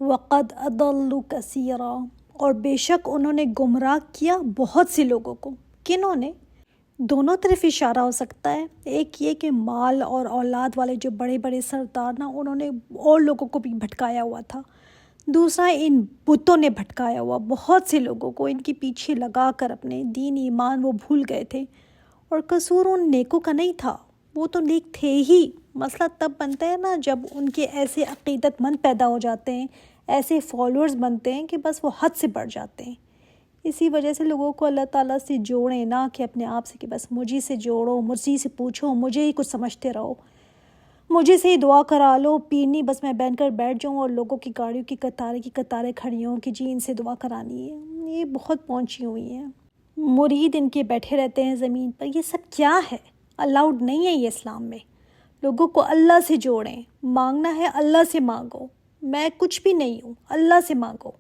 وقد اضلوا کثیرا، اور بے شک انہوں نے گمراہ کیا بہت سے لوگوں کو۔ کنہوں نے؟ دونوں طرف اشارہ ہو سکتا ہے۔ ایک یہ کہ مال اور اولاد والے جو بڑے بڑے سردار نا، انہوں نے اور لوگوں کو بھی بھٹکایا ہوا تھا۔ دوسرا ان بتوں نے بھٹکایا ہوا بہت سے لوگوں کو، ان کے پیچھے لگا کر اپنے دین ایمان وہ بھول گئے تھے۔ اور قصور ان نیکوں کا نہیں تھا، وہ تو نیک تھے ہی۔ مسئلہ تب بنتا ہے نا جب ان کے ایسے عقیدت مند پیدا ہو جاتے ہیں، ایسے فالوورز بنتے ہیں کہ بس وہ حد سے بڑھ جاتے ہیں۔ اسی وجہ سے لوگوں کو اللہ تعالیٰ سے جوڑیں، نہ کہ اپنے آپ سے کہ بس مجھے سے جوڑو، مجھے سے پوچھو، مجھے ہی کچھ سمجھتے رہو، مجھے سے ہی دعا کرا لو، پینی بس میں بین کر بیٹھ جاؤں اور لوگوں کی گاڑیوں کی قطاریں کھڑی ہوں کہ جی ان سے دعا کرانی ہے۔ یہ بہت پہنچی ہوئی ہیں، مرید ان کے بیٹھے رہتے ہیں زمین پر۔ یہ سب کیا ہے؟ الاؤڈ نہیں ہے یہ اسلام میں۔ لوگوں کو اللہ سے جوڑیں، مانگنا ہے اللہ سے مانگو، میں کچھ بھی نہیں ہوں، اللہ سے مانگو۔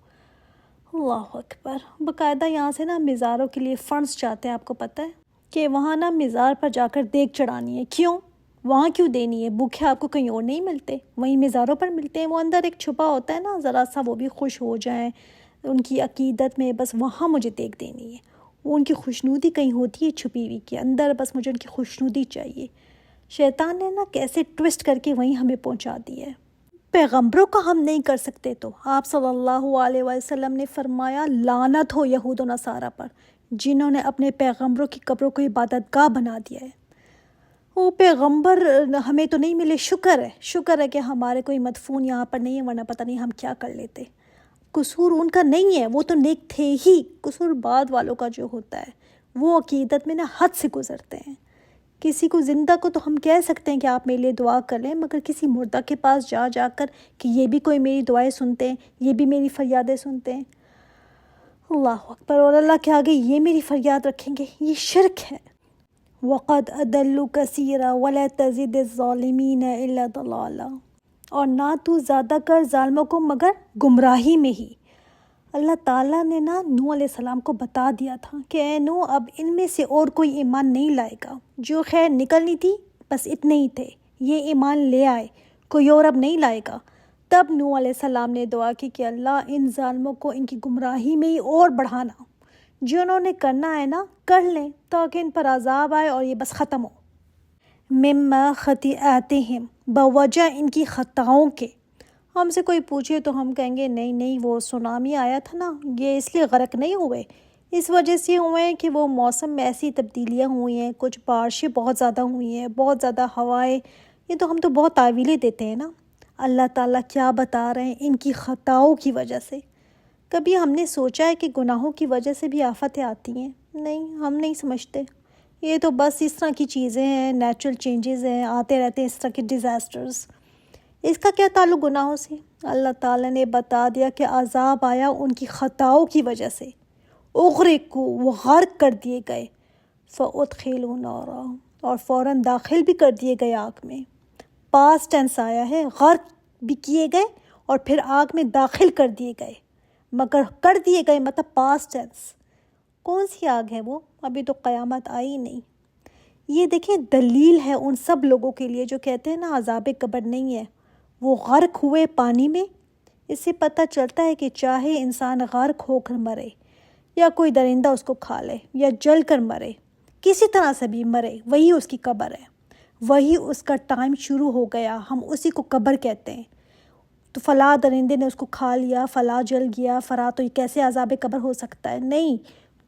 اللہ اکبر۔ باقاعدہ یہاں سے نا مزاروں کے لیے فنڈز چاہتے ہیں، آپ کو پتہ ہے کہ وہاں نا مزار پر جا کر دیگ چڑھانی ہے۔ کیوں؟ وہاں کیوں دینی ہے؟ بھوکے آپ کو کہیں اور نہیں ملتے، وہیں مزاروں پر ملتے ہیں۔ وہ اندر ایک چھپا ہوتا ہے نا، ذرا سا وہ بھی خوش ہو جائیں ان کی عقیدت میں، بس وہاں مجھے دیگ دینی ہے۔ وہ ان کی خوشنودی کہیں ہوتی ہے چھپی ہوئی کے اندر، بس مجھے ان کی خوشنودی چاہیے۔ شیطان نے نا کیسے ٹوسٹ کر کے وہیں ہمیں پہنچا دیا ہے۔ پیغمبروں کا ہم نہیں کر سکتے تو آپ صلی اللہ علیہ وسلم نے فرمایا لعنت ہو یہود و نصارہ پر، جنہوں نے اپنے پیغمبروں کی قبروں کو عبادت گاہ بنا دیا ہے۔ وہ پیغمبر ہمیں تو نہیں ملے، شکر ہے کہ ہمارے کوئی مدفون یہاں پر نہیں ہے، ورنہ پتہ نہیں ہم کیا کر لیتے۔ قصور ان کا نہیں ہے، وہ تو نیک تھے ہی۔ قصور بعد والوں کا جو ہوتا ہے وہ عقیدت میں نا حد سے گزرتے ہیں۔ کسی کو زندہ کو تو ہم کہہ سکتے ہیں کہ آپ میرے لیے دعا کر لیں، مگر کسی مردہ کے پاس جا کر کہ یہ بھی کوئی میری دعائیں سنتے ہیں، یہ بھی میری فریادیں سنتے ہیں، اللہ اکبر، اور اللہ کے آگے یہ میری فریاد رکھیں گے، یہ شرک ہے۔ وَقَدْ أَضَلُّوا كَثِيرًا وَلَا تَزِدِ الظَّالِمِينَ إِلَّا ضَلَالًا، اور نہ تو زیادہ کر ظالموں کو مگر گمراہی میں ہی۔ اللہ تعالیٰ نے نا نوح علیہ السلام کو بتا دیا تھا کہ اے نوح، اب ان میں سے اور کوئی ایمان نہیں لائے گا، جو خیر نکلنی تھی بس اتنے ہی تھے، یہ ایمان لے آئے، کوئی اور اب نہیں لائے گا۔ تب نوح علیہ السلام نے دعا کی کہ اللہ ان ظالموں کو ان کی گمراہی میں ہی اور بڑھانا، جو انہوں نے کرنا ہے نا کر لیں، تاکہ ان پر عذاب آئے اور یہ بس ختم ہو۔ مما خطیئاتہم، بوجہ ان کی خطاؤں کے۔ ہم سے کوئی پوچھے تو ہم کہیں گے نہیں وہ سونامی آیا تھا نا، یہ اس لیے غرق نہیں ہوئے، اس وجہ سے ہوئے ہیں کہ وہ موسم میں ایسی تبدیلیاں ہوئی ہیں، کچھ بارشیں بہت زیادہ ہوئی ہیں، بہت زیادہ ہوائیں، یہ تو ہم تو بہت تعویلیں دیتے ہیں نا۔ اللہ تعالیٰ کیا بتا رہے ہیں؟ ان کی خطاؤں کی وجہ سے۔ کبھی ہم نے سوچا ہے کہ گناہوں کی وجہ سے بھی آفتیں آتی ہیں؟ نہیں، ہم نہیں سمجھتے۔ یہ تو بس اس طرح کی چیزیں ہیں، نیچرل چینجز ہیں، آتے رہتے ہیں اس طرح کے ڈیزاسٹرز۔ اس کا کیا تعلق گناہوں سے؟ اللہ تعالیٰ نے بتا دیا کہ عذاب آیا ان کی خطاؤں کی وجہ سے، اغرقوا، وہ غرق کر دیے گئے، فادخلوا نارا، اور فوراً داخل بھی کر دیے گئے آگ میں۔ پاسٹ ٹینس آیا ہے، غرق بھی کیے گئے اور پھر آگ میں داخل کر دیے گئے، مگر کر دیے گئے مطلب پاسٹ ٹینس۔ کون سی آگ ہے وہ؟ ابھی تو قیامت آئی نہیں۔ یہ دیکھیں دلیل ہے ان سب لوگوں کے لیے جو کہتے ہیں نا عذاب قبر نہیں ہے، وہ غرق ہوئے پانی میں۔ اس سے پتہ چلتا ہے کہ چاہے انسان غرق ہو کر مرے، یا کوئی درندہ اس کو کھا لے، یا جل کر مرے، کسی طرح سے بھی مرے، وہی اس کی قبر ہے، وہی اس کا ٹائم شروع ہو گیا، ہم اسی کو قبر کہتے ہیں۔ تو فلاں درندے نے اس کو کھا لیا، فلاں جل گیا، فلاں، تو یہ کیسے عذاب قبر ہو سکتا ہے؟ نہیں،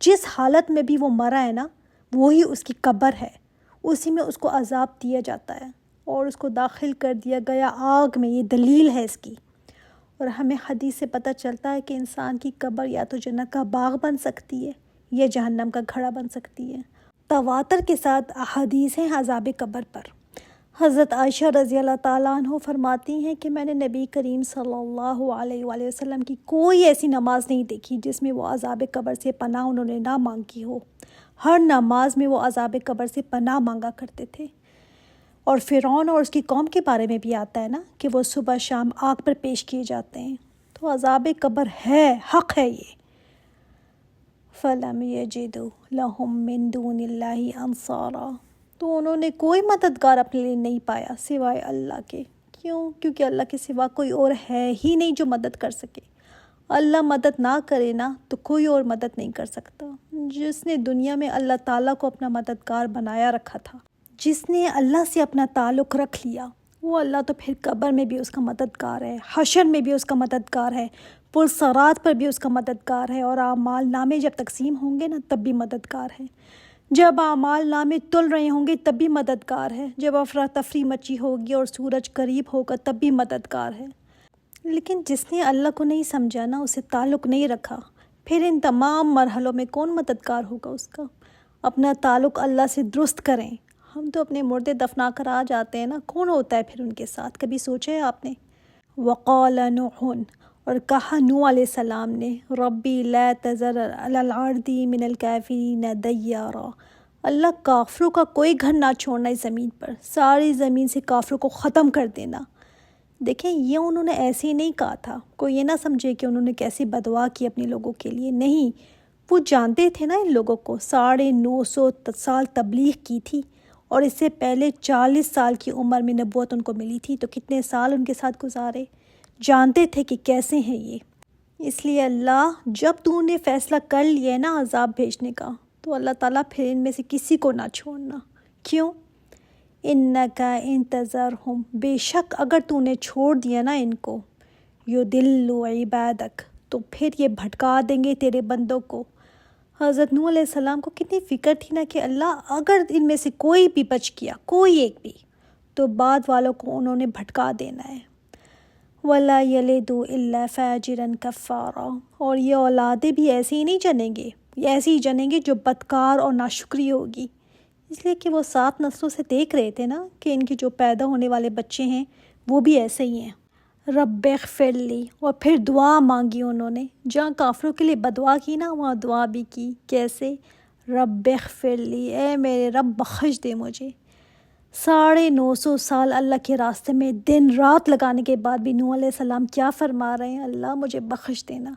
جس حالت میں بھی وہ مرا ہے نا، وہی اس کی قبر ہے، اسی میں اس کو عذاب دیا جاتا ہے اور اس کو داخل کر دیا گیا آگ میں۔ یہ دلیل ہے اس کی۔ اور ہمیں حدیث سے پتہ چلتا ہے کہ انسان کی قبر یا تو جنت کا باغ بن سکتی ہے یا جہنم کا گھڑا بن سکتی ہے۔ تواتر کے ساتھ احادیث ہیں عذاب قبر پر۔ حضرت عائشہ رضی اللہ تعالیٰ عنہ فرماتی ہیں کہ میں نے نبی کریم صلی اللہ علیہ وآلہ وسلم کی کوئی ایسی نماز نہیں دیکھی جس میں وہ عذاب قبر سے پناہ انہوں نے نہ مانگی ہو۔ ہر نماز میں وہ عذاب قبر سے پناہ مانگا کرتے تھے۔ اور فرعون اور اس کی قوم کے بارے میں بھی آتا ہے نا کہ وہ صبح شام آگ پر پیش کیے جاتے ہیں۔ تو عذاب قبر ہے، حق ہے یہ۔ فَلَمْ يَجِدُوا لَهُم مِّن دُونِ اللَّهِ أَنصَارًا، تو انہوں نے کوئی مددگار اپنے لیے نہیں پایا سوائے اللہ کے۔ کیوں؟ کیونکہ اللہ کے سوا کوئی اور ہے ہی نہیں جو مدد کر سکے۔ اللہ مدد نہ کرے نا تو کوئی اور مدد نہیں کر سکتا۔ جس نے دنیا میں اللہ تعالیٰ کو اپنا مددگار بنایا رکھا تھا، جس نے اللہ سے اپنا تعلق رکھ لیا، وہ اللہ تو پھر قبر میں بھی اس کا مددگار ہے، حشر میں بھی اس کا مددگار ہے، پرصراط پر بھی اس کا مددگار ہے، اور اعمال نامے جب تقسیم ہوں گے نا تب بھی مددگار ہے، جب اعمال نامے تل رہے ہوں گے تب بھی مددگار ہے، جب افراتفری مچی ہوگی اور سورج قریب ہوگا تب بھی مددگار ہے۔ لیکن جس نے اللہ کو نہیں سمجھا نا، اسے تعلق نہیں رکھا، پھر ان تمام مرحلوں میں کون مددگار ہوگا اس کا؟ اپنا تعلق اللہ سے درست کریں۔ ہم تو اپنے مردے دفنا کر آ جاتے ہیں نا، کون ہوتا ہے پھر ان کے ساتھ؟ کبھی سوچا ہے آپ نے؟ وقال نوح، اور کہا نوح علیہ السلام نے، ربی لا تذر علی الارض من الکافرین دیارا، اللہ کافروں کا کوئی گھر نہ چھوڑنا اس زمین پر، ساری زمین سے کافروں کو ختم کر دینا۔ دیکھیں، یہ انہوں نے ایسے ہی نہیں کہا تھا، کوئی یہ نہ سمجھے کہ انہوں نے کیسی بدعا کی اپنے لوگوں کے لیے، نہیں، وہ جانتے تھے نا ان لوگوں کو، 950 سال تبلیغ کی تھی، اور اس سے پہلے 40 سال کی عمر میں نبوت ان کو ملی تھی، تو کتنے سال ان کے ساتھ گزارے، جانتے تھے کہ کیسے ہیں یہ۔ اس لیے اللہ، جب تو نے فیصلہ کر لیا ہے نا عذاب بھیجنے کا، تو اللہ تعالیٰ پھر ان میں سے کسی کو نہ چھوڑنا۔ کیوں؟ انکا انتظرہم، بے شک اگر تو نے چھوڑ دیا نا ان کو، یضلوا عبادک، تو پھر یہ بھٹکا دیں گے تیرے بندوں کو۔ حضرت نوح علیہ السلام کو کتنی فکر تھی نا کہ اللہ اگر ان میں سے کوئی بھی بچ گیا، کوئی ایک بھی، تو بعد والوں کو انہوں نے بھٹکا دینا ہے۔ وَلَا يَلِدُ إِلَّا فَاجِرًا كَفَّارًا، اور یہ اولادیں بھی ایسے ہی نہیں جنیں گے، یہ ایسے ہی جنیں گے جو بدکار اور ناشکری ہوگی، اس لیے کہ وہ 7 نسلوں سے دیکھ رہے تھے نا کہ ان کے جو پیدا ہونے والے بچے ہیں وہ بھی ایسے ہی ہیں۔ رب اغفر لی، اور پھر دعا مانگی انہوں نے، جہاں کافروں کے لیے بدعا کی نا وہاں دعا بھی کی۔ کیسے؟ رب اغفر لی، اے میرے رب بخش دے مجھے۔ 950 سال اللہ کے راستے میں دن رات لگانے کے بعد بھی نوح علیہ السلام کیا فرما رہے ہیں؟ اللہ مجھے بخش دینا۔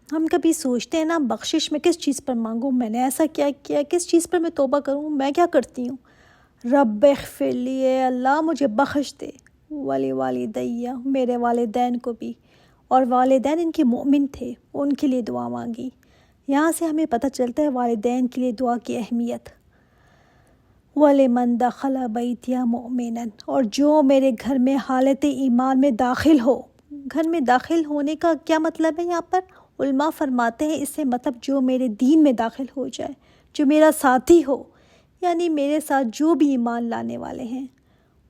ہم کبھی سوچتے ہیں نا بخشش میں کس چیز پر مانگوں، میں نے ایسا کیا کیا، کس چیز پر میں توبہ کروں، میں کیا کرتی ہوں؟ رب اغفر لی، اے اللہ مجھے بخش دے، ولی والدیہ، میرے والدین کو بھی، اور والدین ان کے مومن تھے، ان کے لیے دعا مانگی۔ یہاں سے ہمیں پتہ چلتا ہے والدین کے لیے دعا کی اہمیت۔ وَلِمَنْ دَخَلَ بَيْتِيَ مُؤْمِنًا، اور جو میرے گھر میں حالت ایمان میں داخل ہو۔ گھر میں داخل ہونے کا کیا مطلب ہے یہاں پر؟ علماء فرماتے ہیں اس سے مطلب جو میرے دین میں داخل ہو جائے، جو میرا ساتھی ہو، یعنی میرے ساتھ جو بھی ایمان لانے والے ہیں۔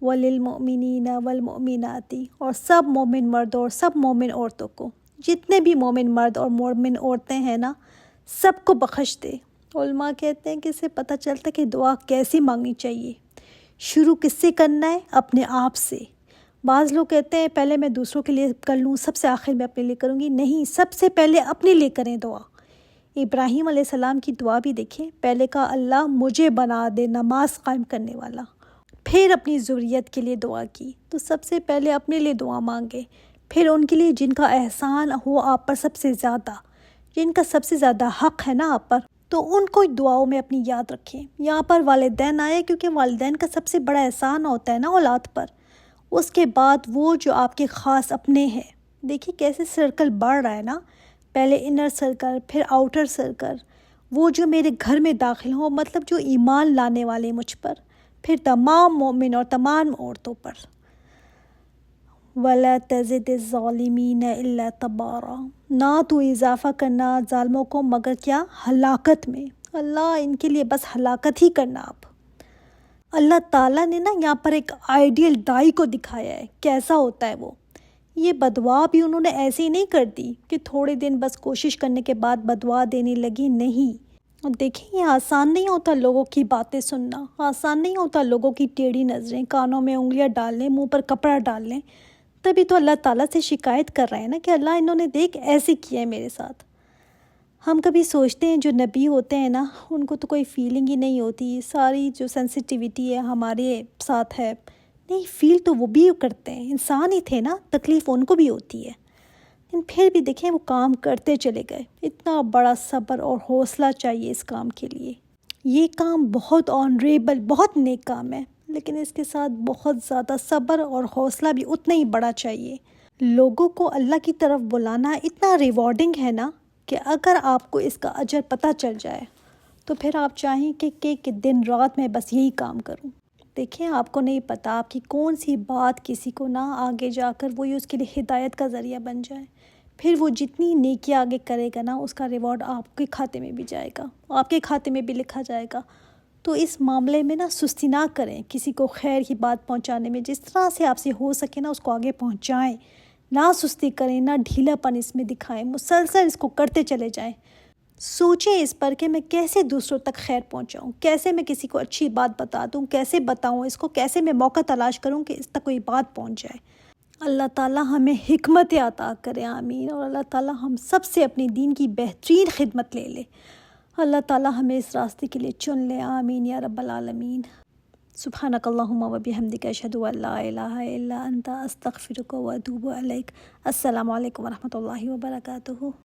وَلِلْمُؤْمِنِينَ وَالْمُؤْمِنَاتِ، اور سب مومن مرد اور سب مومن عورتوں کو، جتنے بھی مومن مرد اور مومن عورتیں ہیں نا، سب کو بخش دے۔ علماء کہتے ہیں کہ اس سے پتہ چلتا ہے کہ دعا کیسی مانگنی چاہیے۔ شروع کس سے کرنا ہے؟ اپنے آپ سے۔ بعض لوگ کہتے ہیں پہلے میں دوسروں کے لیے کر لوں، سب سے آخر میں اپنے لیے کروں گی۔ نہیں، سب سے پہلے اپنے لیے کریں دعا۔ ابراہیم علیہ السلام کی دعا بھی دیکھیں، پہلے کہا اللہ مجھے بنا دے نماز قائم کرنے والا، پھر اپنی ذریت کے لیے دعا کی۔ تو سب سے پہلے اپنے لیے دعا مانگے، پھر ان کے لیے جن کا احسان ہو آپ پر سب سے زیادہ، جن کا سب سے زیادہ حق ہے نا آپ پر، تو ان کو دعاؤں میں اپنی یاد رکھیں۔ یہاں پر والدین آئے کیونکہ والدین کا سب سے بڑا احسان ہوتا ہے نا اولاد پر، اس کے بعد وہ جو آپ کے خاص اپنے ہیں۔ دیکھیے کیسے سرکل بڑھ رہا ہے نا، پہلے انر سرکل، پھر آؤٹر سرکل، وہ جو میرے گھر میں داخل ہوں، مطلب جو ایمان لانے والے مجھ پر، پھر تمام مومن اور تمام عورتوں پر۔ وَلَا تَزِدِ الظَّالِمِينَ إِلَّا تَبَارًا، نہ تو اضافہ کرنا ظالموں کو مگر کیا؟ ہلاکت میں۔ اللہ ان کے لیے بس ہلاکت ہی کرنا آپ۔ اللہ تعالیٰ نے نا یہاں پر ایک آئیڈیل دائی کو دکھایا ہے، کیسا ہوتا ہے وہ۔ یہ بدعا بھی انہوں نے ایسے ہی نہیں کر دی کہ تھوڑے دن بس کوشش کرنے کے بعد بدعا دینے لگی، نہیں۔ اور دیکھیں یہ آسان نہیں ہوتا لوگوں کی باتیں سننا، آسان نہیں ہوتا لوگوں کی ٹیڑھی نظریں، کانوں میں انگلیاں ڈال لیں، منہ پر کپڑا ڈال لیں، تبھی تو اللہ تعالیٰ سے شکایت کر رہے ہیں نا کہ اللہ انہوں نے دیکھ ایسے کیا ہے میرے ساتھ۔ ہم کبھی سوچتے ہیں جو نبی ہوتے ہیں نا ان کو تو کوئی فیلنگ ہی نہیں ہوتی، ساری جو سینسٹیویٹی ہے ہمارے ساتھ ہے، نہیں، فیل تو وہ بھی کرتے ہیں، انسان ہی تھے نا، تکلیف ان کو بھی ہوتی ہے، لیکن پھر بھی دیکھیں وہ کام کرتے چلے گئے۔ اتنا بڑا صبر اور حوصلہ چاہیے اس کام کے لیے، یہ کام بہت آنریبل، بہت نیک کام ہے، لیکن اس کے ساتھ بہت زیادہ صبر اور حوصلہ بھی اتنا ہی بڑا چاہیے۔ لوگوں کو اللہ کی طرف بلانا اتنا ریوارڈنگ ہے نا کہ اگر آپ کو اس کا اجر پتہ چل جائے تو پھر آپ چاہیں کہ دن رات میں بس یہی کام کروں۔ دیکھیں، آپ کو نہیں پتہ آپ کی کون سی بات کسی کو نہ آگے جا کر وہی اس کے لیے ہدایت کا ذریعہ بن جائے۔ پھر وہ جتنی نیکی آگے کرے گا نا، اس کا ریوارڈ آپ کے کھاتے میں بھی جائے گا، آپ کے کھاتے میں بھی لکھا جائے گا۔ تو اس معاملے میں نا سستی نہ کریں، کسی کو خیر کی بات پہنچانے میں جس طرح سے آپ سے ہو سکے نا اس کو آگے پہنچائیں، نہ سستی کریں، نہ ڈھیلا پن اس میں دکھائیں، مسلسل اس کو کرتے چلے جائیں۔ سوچیں اس پر کہ میں کیسے دوسروں تک خیر پہنچاؤں، کیسے میں کسی کو اچھی بات بتا دوں، کیسے بتاؤں اس کو، کیسے میں موقع تلاش کروں کہ اس تک کوئی بات پہنچ جائے۔ اللہ تعالیٰ ہمیں حکمت عطا کرے، آمین، اور اللہ تعالیٰ ہم سب سے اپنے دین کی بہترین خدمت لے لے۔ اللہ تعالیٰ ہمیں اس راستے کے لیے چن لے، آمین یا رب العالمین۔ سبحانک اللہم و بحمدک، اشہد ان لا الہ الا انت، استغفرک و اتوب الیک۔ السلام علیکم و رحمۃ اللہ وبرکاتہ۔